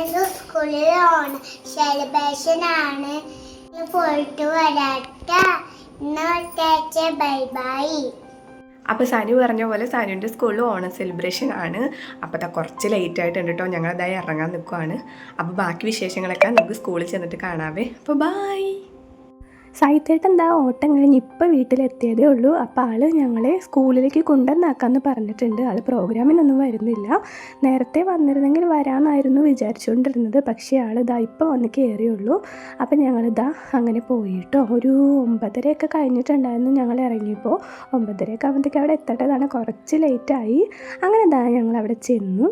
ഇന്ന് സ്കൂളിൽ ഓണം സെലിബ്രേഷൻ ആണ്. പോയിട്ട് വരാട്ട. ഇന്ന് ബൈ ബൈ. അപ്പോൾ സനു പറഞ്ഞ പോലെ സനുവിൻ്റെ സ്കൂളിൽ ഓണം സെലിബ്രേഷൻ ആണ്. അപ്പോൾ അതാ കുറച്ച് ലേറ്റ് ആയിട്ടുണ്ട് കേട്ടോ. ഞങ്ങളതായി ഇറങ്ങാൻ നിൽക്കുവാണ്. അപ്പോൾ ബാക്കി വിശേഷങ്ങളൊക്കെ നമുക്ക് സ്കൂളിൽ ചെന്നിട്ട് കാണാവേ. അപ്പോൾ ബൈ. സായിത്തേട്ടൻ എന്താ ഓട്ടം കഴിഞ്ഞ് ഇപ്പോൾ വീട്ടിലെത്തിയതേ ഉള്ളൂ. അപ്പോൾ ആൾ ഞങ്ങളെ സ്കൂളിലേക്ക് കൊണ്ടുവന്നാക്കാമെന്ന് പറഞ്ഞിട്ടുണ്ട്. ആൾ പ്രോഗ്രാമിനൊന്നും വരുന്നില്ല. നേരത്തെ വന്നിരുന്നെങ്കിൽ വരാമെന്നായിരുന്നു വിചാരിച്ചുകൊണ്ടിരുന്നത്. പക്ഷേ ആൾ ഇതാ ഇപ്പോൾ വന്ന് കയറിയുള്ളൂ. അപ്പോൾ ഞങ്ങളിതാ അങ്ങനെ പോയിട്ടോ. ഒരു 9:30 കഴിഞ്ഞിട്ടുണ്ടായിരുന്നു ഞങ്ങൾ ഇറങ്ങിയപ്പോൾ. 9:30 ആകുമ്പോഴത്തേക്ക് അവിടെ എത്തേണ്ടതാണ്. കുറച്ച് ലേറ്റായി. അങ്ങനെ ഇതാ ഞങ്ങളവിടെ ചെന്നു.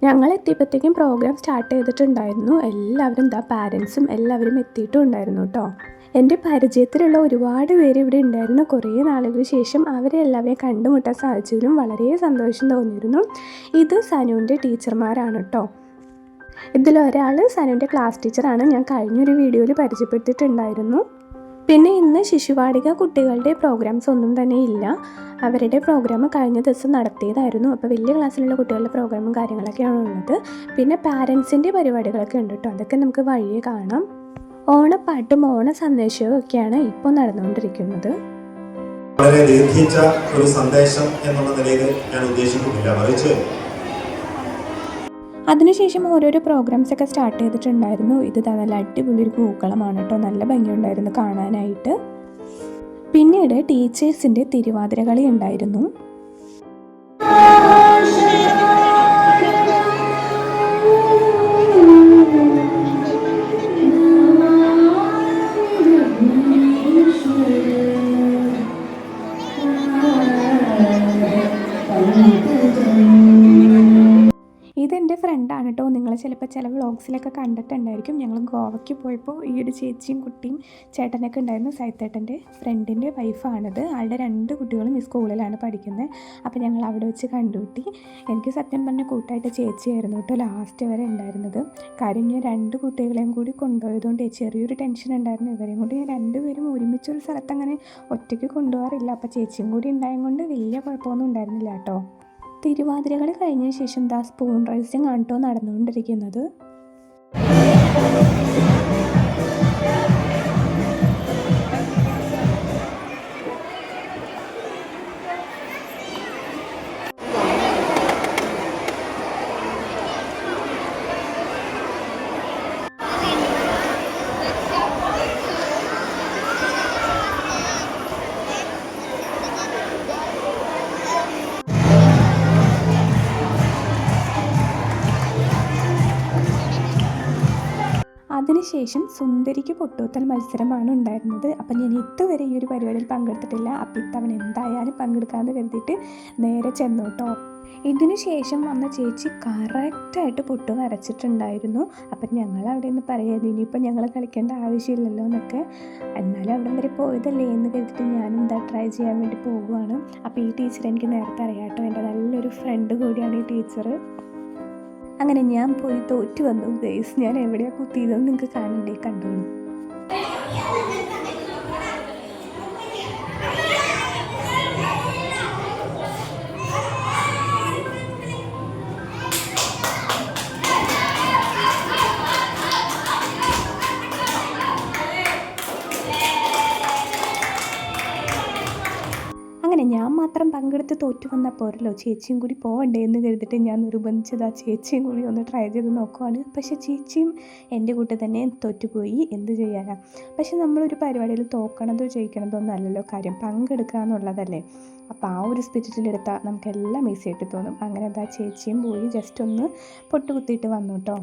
ഞങ്ങൾ എത്തിയപ്പോഴത്തേക്കും പ്രോഗ്രാം സ്റ്റാർട്ട് ചെയ്തിട്ടുണ്ടായിരുന്നു. എല്ലാവരും പാരൻസും എല്ലാവരും എത്തിയിട്ടും ഉണ്ടായിരുന്നു കേട്ടോ. എൻ്റെ പരിചയത്തിലുള്ള ഒരുപാട് പേര് ഇവിടെ ഉണ്ടായിരുന്നു. കുറേ നാളുകൾക്ക് ശേഷം അവരെ എല്ലാവരെയും കണ്ടുമുട്ടാൻ സാധിച്ചതിലും വളരെ സന്തോഷം തോന്നിയിരുന്നു. ഇത് സനുവിൻ്റെ ടീച്ചർമാരാണ് കേട്ടോ. ഇതിലൊരാൾ സനുവിൻ്റെ ക്ലാസ് ടീച്ചറാണ്. ഞാൻ കഴിഞ്ഞൊരു വീഡിയോയിൽ പരിചയപ്പെടുത്തിയിട്ടുണ്ടായിരുന്നു. പിന്നെ ഇന്ന് ശിശുവാടിക കുട്ടികളുടെ പ്രോഗ്രാംസ് ഒന്നും തന്നെ ഇല്ല. അവരുടെ പ്രോഗ്രാം കഴിഞ്ഞ ദിവസം നടത്തിയതായിരുന്നു. അപ്പോൾ വലിയ ക്ലാസ്സിലുള്ള കുട്ടികളുടെ പ്രോഗ്രാമും കാര്യങ്ങളൊക്കെയാണ് ഉള്ളത്. പിന്നെ പാരൻസിൻ്റെ പരിപാടികളൊക്കെ ഉണ്ട് കേട്ടോ. അതൊക്കെ നമുക്ക് വഴിയെ കാണാം. ഓണപ്പാട്ടും ഓണ സന്ദേശവും ഒക്കെയാണ് ഇപ്പോൾ നടന്നുകൊണ്ടിരിക്കുന്നത്. വളരെ ദീർഘിച്ച ഒരു സന്ദേശം എന്നുള്ള നിലയിൽ ഞാൻ ഉദ്ദേശിക്കുന്നില്ല, മറിച്ച് അതിനുശേഷം ഓരോരോ പ്രോഗ്രാംസ് ഒക്കെ സ്റ്റാർട്ട് ചെയ്തിട്ടുണ്ടായിരുന്നു. ഇത് നല്ല അടിപൊളി ഒരു പൂക്കളമാണ് കേട്ടോ. നല്ല ഭംഗിയുണ്ടായിരുന്നു കാണാനായിട്ട്. പിന്നീട് ടീച്ചേഴ്സിൻ്റെ തിരുവാതിര കളി ഉണ്ടായിരുന്നു. ഇതെൻ്റെ ഫ്രണ്ടാണ് കേട്ടോ. നിങ്ങൾ ചിലപ്പോൾ ചില വ്ളോഗ്സിലൊക്കെ കണ്ടിട്ടുണ്ടായിരിക്കും. ഞങ്ങൾ ഗോവയ്ക്ക് പോയപ്പോൾ ഈ ഒരു ചേച്ചിയും കുട്ടിയും ചേട്ടനൊക്കെ ഉണ്ടായിരുന്നു. സൈത്തേട്ടൻ്റെ ഫ്രണ്ടിൻ്റെ വൈഫാണിത്. ആളുടെ 2 കുട്ടികളും ഈ സ്കൂളിലാണ് പഠിക്കുന്നത്. അപ്പോൾ ഞങ്ങൾ അവിടെ വെച്ച് കണ്ടുകിട്ടി. എനിക്ക് സത്യം പറഞ്ഞ കൂട്ടായിട്ട് ചേച്ചിയായിരുന്നു കേട്ടോ ലാസ്റ്റ് വരെ ഉണ്ടായിരുന്നത്. കാര്യം ഞാൻ 2 കുട്ടികളെയും കൂടി കൊണ്ടുപോയതുകൊണ്ട് ചെറിയൊരു ടെൻഷൻ ഉണ്ടായിരുന്നു. ഇവരെയും കൂടി ഞാൻ 2 പേരും ഒരുമിച്ചൊരു സ്ഥലത്ത് അങ്ങനെ ഒറ്റയ്ക്ക് കൊണ്ടുപോകാറില്ല. അപ്പോൾ ചേച്ചിയും കൂടി ഉണ്ടായത് കൊണ്ട് വലിയ കുഴപ്പമൊന്നും ഉണ്ടായിരുന്നില്ല കേട്ടോ. തിരുവാതിരകൾ കഴിഞ്ഞ ശേഷം സ്പൂൺ റൈസിങ് ആണ് കേട്ടോ നടന്നുകൊണ്ടിരിക്കുന്നത്. അതിനുശേഷം സുന്ദരിക്ക് പൊട്ടുകുത്തൽ മത്സരമാണ് ഉണ്ടായിരുന്നത്. അപ്പം ഞാൻ ഇതുവരെ ഈ ഒരു പരിപാടിയിൽ പങ്കെടുത്തിട്ടില്ല. അപ്പം ഇത്തവണ എന്തായാലും പങ്കെടുക്കാമെന്ന് കരുതിയിട്ട് നേരെ ചെന്നു കേട്ടോ. ഇതിനു ശേഷം വന്ന ചേച്ചി കറക്റ്റായിട്ട് പൊട്ട് വരച്ചിട്ടുണ്ടായിരുന്നു. അപ്പം ഞങ്ങൾ അവിടെ നിന്ന് പറയാതെ ഇനിയിപ്പോൾ ഞങ്ങൾ കളിക്കേണ്ട ആവശ്യമില്ലല്ലോ എന്നൊക്കെ. എന്നാലും അവിടെ വരെ പോയതല്ലേ എന്ന് കരുതിയിട്ട് ഞാനും ട്രൈ ചെയ്യാൻ വേണ്ടി പോകുവാണ്. അപ്പോൾ ഈ ടീച്ചർ എനിക്ക് നേരത്തെ അറിയാം കേട്ടോ. എൻ്റെ നല്ലൊരു ഫ്രണ്ട് കൂടിയാണ് ഈ ടീച്ചർ. അങ്ങനെ ഞാൻ പോയി തോറ്റു വന്നു ഗൈസ്. ഞാൻ എവിടെയാണ് കുത്തിയതെന്ന് നിങ്ങൾക്ക് കാണണ്ടേ, കണ്ടോളൂ. അങ്ങനെ ഞാൻ മാത്രം പങ്കെടുത്ത് തോറ്റു വന്നാൽ പോരല്ലോ, ചേച്ചിയും കൂടി പോകണ്ടേ എന്ന് കരുതിയിട്ട് ഞാൻ നിർബന്ധിച്ചത് ആ ചേച്ചിയും കൂടി ഒന്ന് ട്രൈ ചെയ്ത് നോക്കുവാണ്. പക്ഷേ ചേച്ചിയും എൻ്റെ കൂട്ട് തന്നെ തോറ്റുപോയി. എന്ത് ചെയ്യാനാണ്. പക്ഷെ നമ്മളൊരു പരിപാടിയിൽ തോക്കണതോ ജയിക്കണതോ ഒന്നല്ലല്ലോ കാര്യം, പങ്കെടുക്കുക എന്നുള്ളതല്ലേ. അപ്പോൾ ആ ഒരു സ്പിരിറ്റിലെടുത്താൽ നമുക്കെല്ലാം ഈസി ആയിട്ട് തോന്നും. അങ്ങനെ എന്താ ചേച്ചിയും പോയി ജസ്റ്റ് ഒന്ന് പൊട്ടുകുത്തിയിട്ട് വന്നു കേട്ടോ.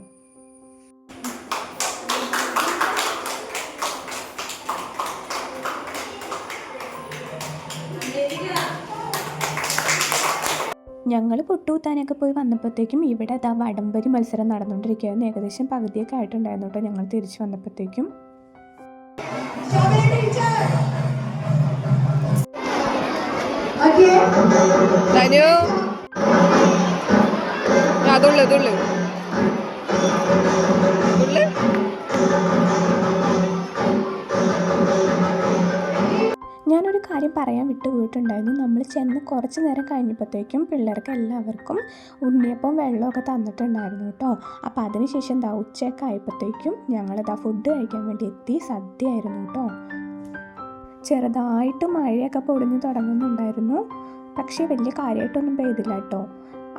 ഞങ്ങൾ പൊട്ടുകുത്താനൊക്കെ പോയി വന്നപ്പോഴത്തേക്കും ഇവിടെ വടംവലി മത്സരം നടന്നുകൊണ്ടിരിക്കുകയായിരുന്നു. ഏകദേശം പകുതിയൊക്കെ ആയിട്ടുണ്ടായിരുന്നു കേട്ടോ ഞങ്ങൾ തിരിച്ചു വന്നപ്പോഴത്തേക്കും. ഞാനൊരു കാര്യം പറയാൻ വിട്ടുപോയിട്ടുണ്ടായിരുന്നു. നമ്മൾ ചെന്ന് കുറച്ച് നേരം കഴിഞ്ഞപ്പോഴത്തേക്കും പിള്ളേർക്ക് എല്ലാവർക്കും ഉണ്ണിയപ്പം വെള്ളമൊക്കെ തന്നിട്ടുണ്ടായിരുന്നു കേട്ടോ. അപ്പോൾ അതിനുശേഷം ഉച്ചയൊക്കെ ആയപ്പോഴത്തേക്കും ഞങ്ങളിതാ ഫുഡ് കഴിക്കാൻ വേണ്ടി എത്തി. സദ്യ ആയിരുന്നു കേട്ടോ. ചെറുതായിട്ട് മഴയൊക്കെ പൊടിഞ്ഞു തുടങ്ങുന്നുണ്ടായിരുന്നു, പക്ഷേ വലിയ കാര്യമായിട്ടൊന്നും പെയ്തില്ല കേട്ടോ.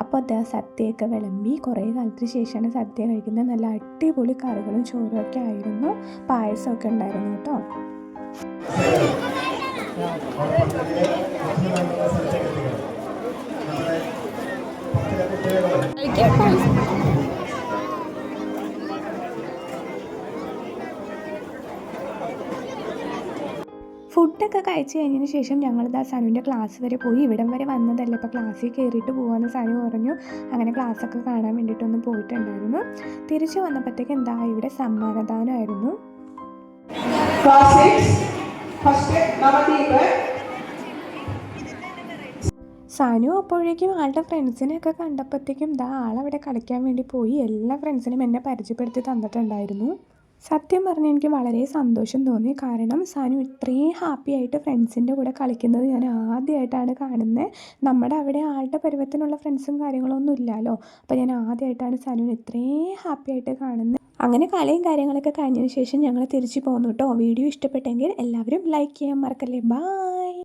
അപ്പോൾ സദ്യയൊക്കെ വിളമ്പി. കുറേ കാലത്തിന് ശേഷമാണ് സദ്യ കഴിക്കുന്നത്. നല്ല അടിപൊളി കറികളും ചോറും ഒക്കെ ആയിരുന്നു. പായസമൊക്കെ ഉണ്ടായിരുന്നു കേട്ടോ. ഫുഡൊക്കെ കഴിച്ച് കഴിഞ്ഞതിന് ശേഷം ഞങ്ങളിതാ സനുവിൻ്റെ ക്ലാസ് വരെ പോയി. ഇവിടം വരെ വന്നതല്ലേ, ഇപ്പോൾ ക്ലാസ്സിൽ കയറിയിട്ട് പോകാമെന്ന് സനു പറഞ്ഞു. അങ്ങനെ ക്ലാസ്സൊക്കെ കാണാൻ വേണ്ടിയിട്ടൊന്ന് പോയിട്ടുണ്ടായിരുന്നു. തിരിച്ചു വന്നപ്പോഴത്തേക്ക് ഇവിടെ സമ്മാനദാനമായിരുന്നു. സനു അപ്പോഴേക്കും ആളുടെ ഫ്രണ്ട്സിനെയൊക്കെ കണ്ടപ്പോഴത്തേക്കും ആളവിടെ കളിക്കാൻ വേണ്ടി പോയി. എല്ലാ ഫ്രണ്ട്സിനും എന്നെ പരിചയപ്പെടുത്തി തന്നിട്ടുണ്ടായിരുന്നു. സത്യം പറഞ്ഞാൽ എനിക്ക് വളരെ സന്തോഷം തോന്നി. കാരണം സനു ഇത്രയും ഹാപ്പി ആയിട്ട് ഫ്രണ്ട്സിൻ്റെ കൂടെ കളിക്കുന്നത് ഞാൻ ആദ്യമായിട്ടാണ് കാണുന്നത്. നമ്മുടെ അവിടെ ആളുടെ പരുവത്തിനുള്ള ഫ്രണ്ട്സും കാര്യങ്ങളൊന്നും ഇല്ലല്ലോ. അപ്പോൾ ഞാൻ ആദ്യമായിട്ടാണ് സനുവിന് ഇത്രയും ഹാപ്പി ആയിട്ട് കാണുന്നത്. അങ്ങനെ കളിയും കാര്യങ്ങളൊക്കെ കഴിഞ്ഞതിന് ശേഷം ഞങ്ങൾ തിരിച്ചു പോന്നു കേട്ടോ. വീഡിയോ ഇഷ്ടപ്പെട്ടെങ്കിൽ എല്ലാവരും ലൈക്ക് ചെയ്യാൻ മറക്കല്ലേ. ബൈ.